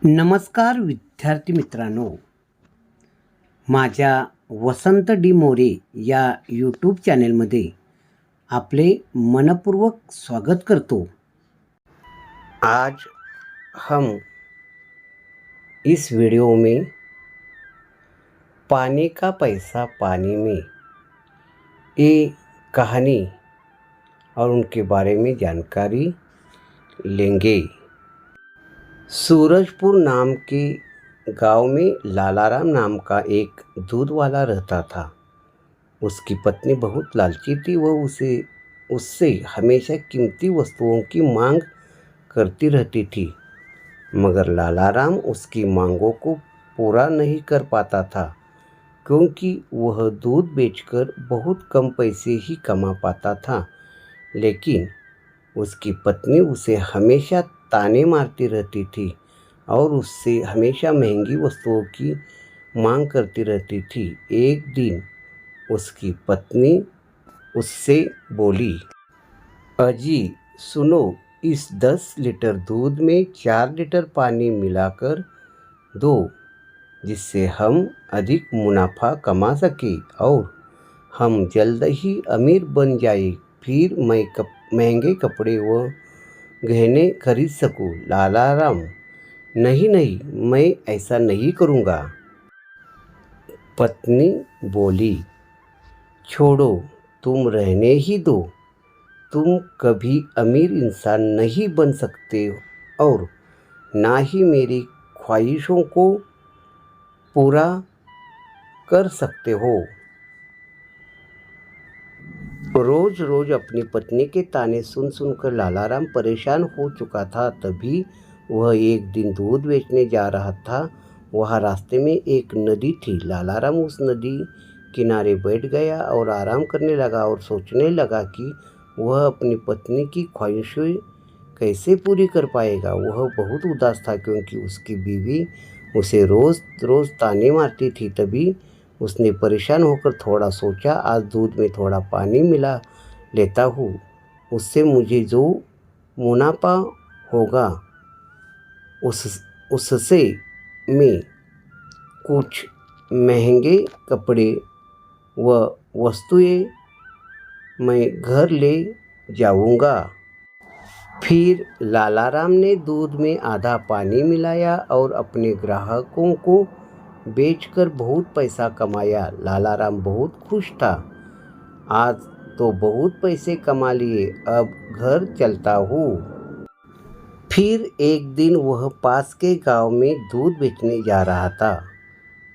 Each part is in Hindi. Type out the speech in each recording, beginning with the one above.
नमस्कार विद्यार्थी मित्रांनो, माझ्या वसंत डी मोरे या यूट्यूब चॅनलमध्ये आपले मनपूर्वक स्वागत करतो। आज हम इस वीडियो में पानी का पैसा पानी में ये कहानी और उनके बारे में जानकारी लेंगे। सूरजपुर नाम के गांव में लालाराम नाम का एक दूध वाला रहता था। उसकी पत्नी बहुत लालची थी। वह उससे हमेशा कीमती वस्तुओं की मांग करती रहती थी, मगर लालाराम उसकी मांगों को पूरा नहीं कर पाता था, क्योंकि वह दूध बेचकर बहुत कम पैसे ही कमा पाता था। लेकिन उसकी पत्नी उसे हमेशा ताने मारती रहती थी और उससे हमेशा महंगी वस्तुओं की मांग करती रहती थी। एक दिन उसकी पत्नी उससे बोली, अजी सुनो, इस 10 लीटर दूध में 4 लीटर पानी मिलाकर दो, जिससे हम अधिक मुनाफा कमा सके और हम जल्द ही अमीर बन जाए। फिर मैं महंगे कपड़े व गहने खरीद सकूं। लालाराम, नहीं नहीं, मैं ऐसा नहीं करूँगा। पत्नी बोली, छोड़ो, तुम रहने ही दो। तुम कभी अमीर इंसान नहीं बन सकते और ना ही मेरी ख्वाहिशों को पूरा कर सकते हो। रोज रोज अपनी पत्नी के ताने सुन सुनकर लालाराम परेशान हो चुका था। तभी वह एक दिन दूध बेचने जा रहा था। वहाँ रास्ते में एक नदी थी। लालाराम उस नदी किनारे बैठ गया और आराम करने लगा और सोचने लगा कि वह अपनी पत्नी की ख्वाहिशें कैसे पूरी कर पाएगा। वह बहुत उदास था, क्योंकि उसकी बीवी उसे रोज़ रोज़ ताने मारती थी। तभी उसने परेशान होकर थोड़ा सोचा, आज दूध में थोड़ा पानी मिला लेता हूँ, उससे मुझे जो मुनाफा होगा उससे मैं कुछ महंगे कपड़े व वस्तुएं मैं घर ले जाऊंगा। फिर लालाराम ने दूध में आधा पानी मिलाया और अपने ग्राहकों को बेचकर बहुत पैसा कमाया। लालाराम बहुत खुश था। आज तो बहुत पैसे कमा लिए, अब घर चलता हूँ। फिर एक दिन वह पास के गांव में दूध बेचने जा रहा था।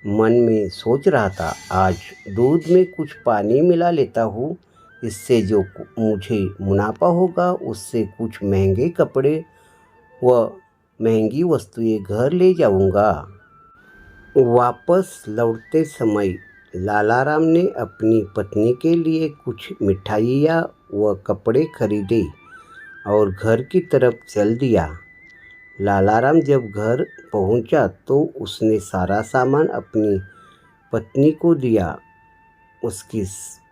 मन में सोच रहा था, आज दूध में कुछ पानी मिला लेता हूँ, इससे जो मुझे मुनाफा होगा उससे कुछ महंगे कपड़े व महंगी वस्तुएं घर ले जाऊंगा। वापस लौटते समय लालाराम ने अपनी पत्नी के लिए कुछ मिठाइयाँ व कपड़े खरीदे और घर की तरफ चल दिया। लालाराम जब घर पहुंचा तो उसने सारा सामान अपनी पत्नी को दिया। उसकी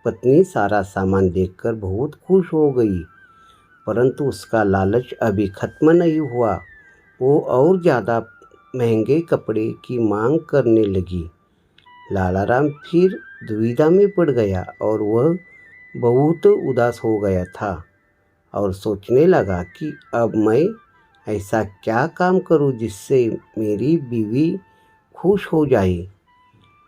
पत्नी सारा सामान देखकर बहुत खुश हो गई, परंतु उसका लालच अभी खत्म नहीं हुआ। वो और ज़्यादा महंगे कपड़े की मांग करने लगी। लालाराम फिर दुविधा में पड़ गया और वह बहुत उदास हो गया था और सोचने लगा कि अब मैं ऐसा क्या काम करूं जिससे मेरी बीवी खुश हो जाए।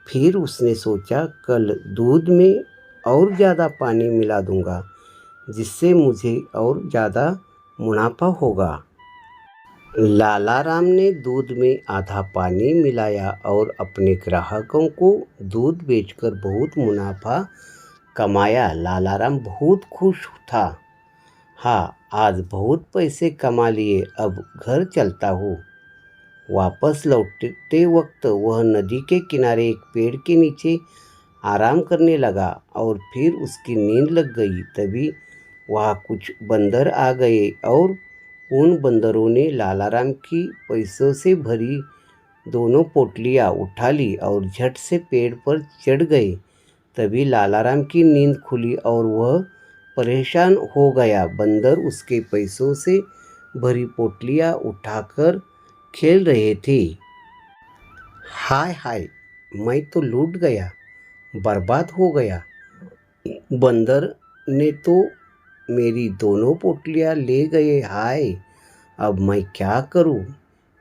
फिर उसने सोचा, कल दूध में और ज़्यादा पानी मिला दूंगा, जिससे मुझे और ज़्यादा मुनाफा होगा। लालाराम ने दूध में आधा पानी मिलाया और अपने ग्राहकों को दूध बेचकर बहुत मुनाफा कमाया। लालाराम बहुत खुश था। हाँ, आज बहुत पैसे कमा लिए, अब घर चलता हूँ। वापस लौटते वक्त वह नदी के किनारे एक पेड़ के नीचे आराम करने लगा और फिर उसकी नींद लग गई। तभी वहाँ कुछ बंदर आ गए और उन बंदरों ने लालाराम की पैसों से भरी दोनों पोटलियाँ उठा ली और झट से पेड़ पर चढ़ गए। तभी लालाराम की नींद खुली और वह परेशान हो गया। बंदर उसके पैसों से भरी पोटलियाँ उठाकर खेल रहे थे। हाय हाय, मैं तो लूट गया, बर्बाद हो गया। बंदर ने तो मेरी दोनों पोटलियाँ ले गए। हाय, अब मैं क्या करूं?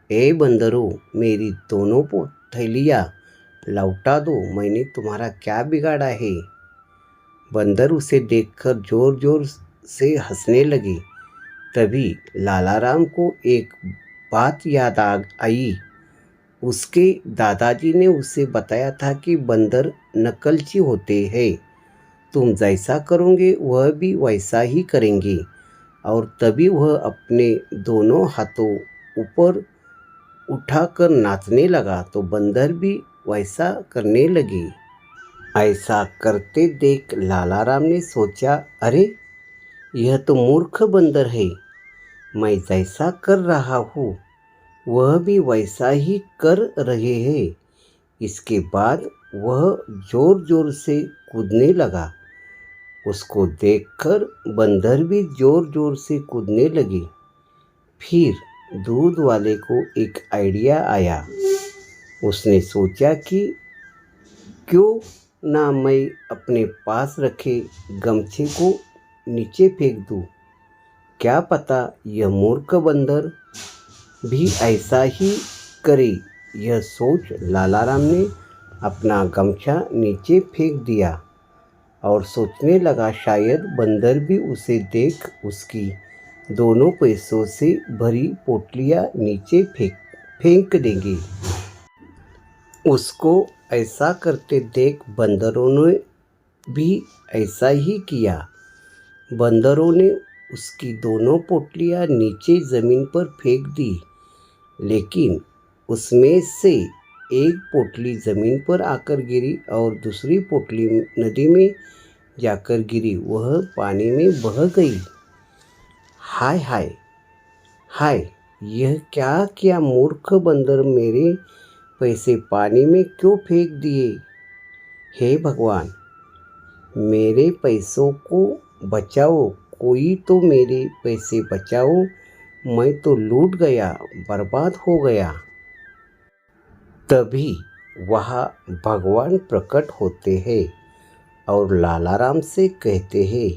ए बंदरों, मेरी दोनों थैलियाँ लौटा दो। मैंने तुम्हारा क्या बिगाड़ा है? बंदर उसे देखकर जोर जोर से हंसने लगे। तभी लालाराम को एक बात याद आई। उसके दादाजी ने उसे बताया था कि बंदर नकलची होते हैं। तुम जैसा करोगे वह भी वैसा ही करेंगे। और तभी वह अपने दोनों हाथों ऊपर उठाकर नाचने लगा तो बंदर भी वैसा करने लगे। ऐसा करते देख लालाराम ने सोचा, अरे यह तो मूर्ख बंदर है। मैं जैसा कर रहा हूँ वह भी वैसा ही कर रहे हैं। इसके बाद वह जोर जोर से कूदने लगा। उसको देखकर बंदर भी जोर जोर से कूदने लगे। फिर दूध वाले को एक आइडिया आया। उसने सोचा कि क्यों ना मैं अपने पास रखे गमछे को नीचे फेंक दूं। क्या पता यह मूर्ख बंदर भी ऐसा ही करे। यह सोच लालाराम ने अपना गमछा नीचे फेंक दिया और सोचने लगा शायद बंदर भी उसे देख उसकी दोनों पैसों से भरी पोटलियाँ नीचे फेंक देंगे। उसको ऐसा करते देख बंदरों ने भी ऐसा ही किया। बंदरों ने उसकी दोनों पोटलियाँ नीचे ज़मीन पर फेंक दी, लेकिन उसमें से एक पोटली ज़मीन पर आकर गिरी और दूसरी पोटली नदी में जाकर गिरी। वह पानी में बह गई। हाय हाय हाय, यह क्या किया? मूर्ख बंदर, मेरे पैसे पानी में क्यों फेंक दिए? हे भगवान, मेरे पैसों को बचाओ। कोई तो मेरे पैसे बचाओ। मैं तो लूट गया, बर्बाद हो गया। तभी वहाँ भगवान प्रकट होते हैं और लालाराम से कहते हैं,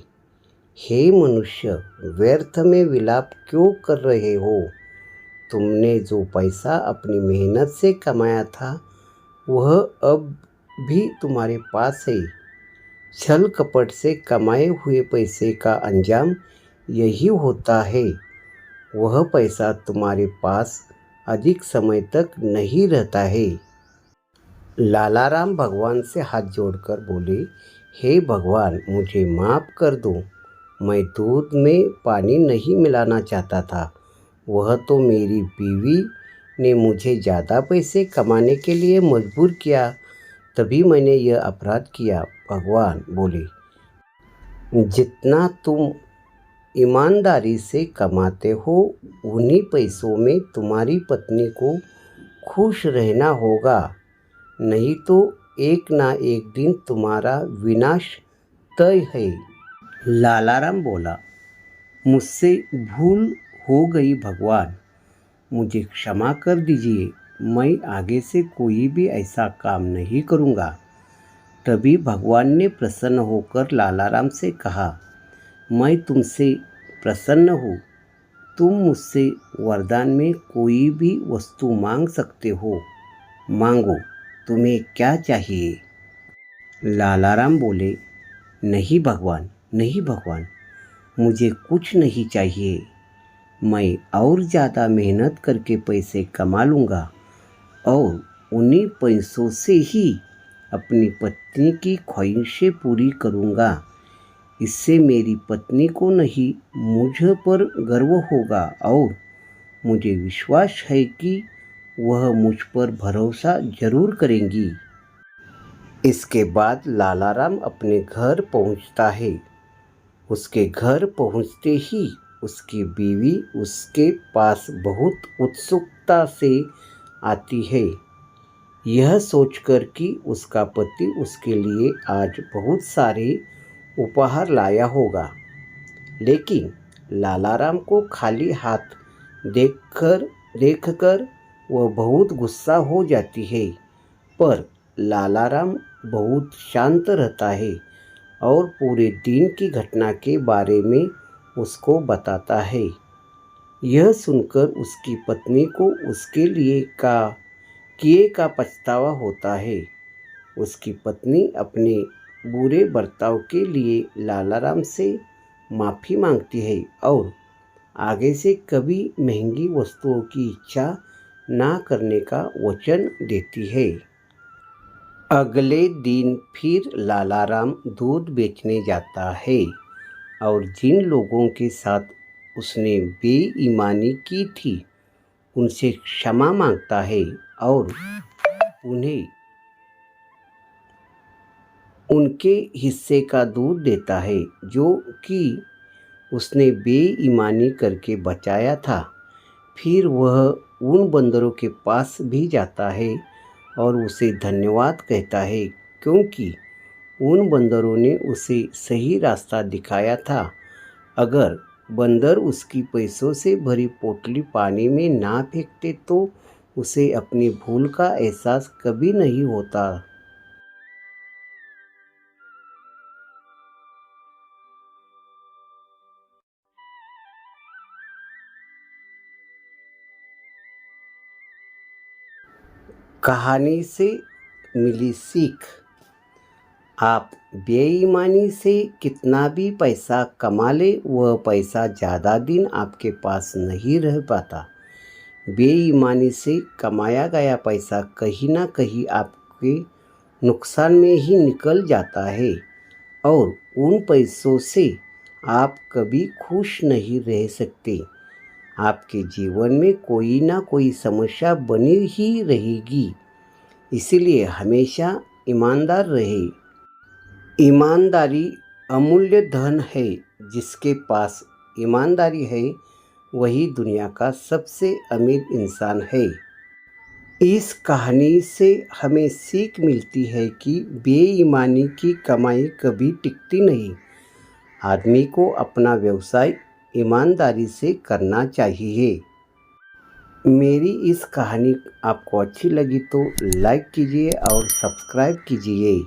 हे मनुष्य, व्यर्थ में विलाप क्यों कर रहे हो? तुमने जो पैसा अपनी मेहनत से कमाया था वह अब भी तुम्हारे पास है। छल कपट से कमाए हुए पैसे का अंजाम यही होता है। वह पैसा तुम्हारे पास अधिक समय तक नहीं रहता है। लालाराम भगवान से हाथ जोड़कर बोले, हे भगवान, मुझे माफ़ कर दो। मैं दूध में पानी नहीं मिलाना चाहता था। वह तो मेरी बीवी ने मुझे ज़्यादा पैसे कमाने के लिए मजबूर किया, तभी मैंने यह अपराध किया। भगवान बोले, जितना तुम ईमानदारी से कमाते हो उन्हीं पैसों में तुम्हारी पत्नी को खुश रहना होगा, नहीं तो एक ना एक दिन तुम्हारा विनाश तय है। लालाराम बोला, मुझसे भूल हो गई भगवान, मुझे क्षमा कर दीजिए। मैं आगे से कोई भी ऐसा काम नहीं करूँगा। तभी भगवान ने प्रसन्न होकर लालाराम से कहा, मैं तुमसे प्रसन्न हूँ। तुम मुझसे वरदान में कोई भी वस्तु मांग सकते हो। मांगो, तुम्हें क्या चाहिए? लालाराम बोले, नहीं भगवान, नहीं भगवान, मुझे कुछ नहीं चाहिए। मैं और ज़्यादा मेहनत करके पैसे कमा लूँगा और उन्हीं पैसों से ही अपनी पत्नी की ख्वाहिशें पूरी करूँगा। इससे मेरी पत्नी को नहीं मुझ पर गर्व होगा और मुझे विश्वास है कि वह मुझ पर भरोसा जरूर करेंगी। इसके बाद लालाराम अपने घर पहुंचता है। उसके घर पहुंचते ही उसकी बीवी उसके पास बहुत उत्सुकता से आती है, यह सोचकर कि उसका पति उसके लिए आज बहुत सारे उपहार लाया होगा। लेकिन लालाराम को खाली हाथ देखकर वह बहुत गुस्सा हो जाती है, पर लालाराम बहुत शांत रहता है और पूरे दिन की घटना के बारे में उसको बताता है। यह सुनकर उसकी पत्नी को उसके लिए किए का पछतावा होता है। उसकी पत्नी अपने बुरे बर्ताव के लिए लालाराम से माफ़ी मांगती है और आगे से कभी महंगी वस्तुओं की इच्छा ना करने का वचन देती है। अगले दिन फिर लालाराम दूध बेचने जाता है और जिन लोगों के साथ उसने बेईमानी की थी उनसे क्षमा मांगता है और उन्हें उनके हिस्से का दूध देता है जो कि उसने बेईमानी करके बचाया था। फिर वह उन बंदरों के पास भी जाता है और उसे धन्यवाद कहता है, क्योंकि उन बंदरों ने उसे सही रास्ता दिखाया था। अगर बंदर उसकी पैसों से भरी पोटली पानी में ना फेंकते तो उसे अपनी भूल का एहसास कभी नहीं होता। कहानी से मिली सीख। आप बेईमानी से कितना भी पैसा कमा ले, वह पैसा ज़्यादा दिन आपके पास नहीं रह पाता। बेईमानी से कमाया गया पैसा कहीं ना कहीं आपके नुकसान में ही निकल जाता है और उन पैसों से आप कभी खुश नहीं रह सकते। आपके जीवन में कोई ना कोई समस्या बनी ही रहेगी। इसीलिए हमेशा ईमानदार रहे। ईमानदारी अमूल्य धन है। जिसके पास ईमानदारी है वही दुनिया का सबसे अमीर इंसान है। इस कहानी से हमें सीख मिलती है कि बेईमानी की कमाई कभी टिकती नहीं। आदमी को अपना व्यवसाय ईमानदारी से करना चाहिए। मेरी इस कहानी आपको अच्छी लगी तो लाइक कीजिए और सब्सक्राइब कीजिए।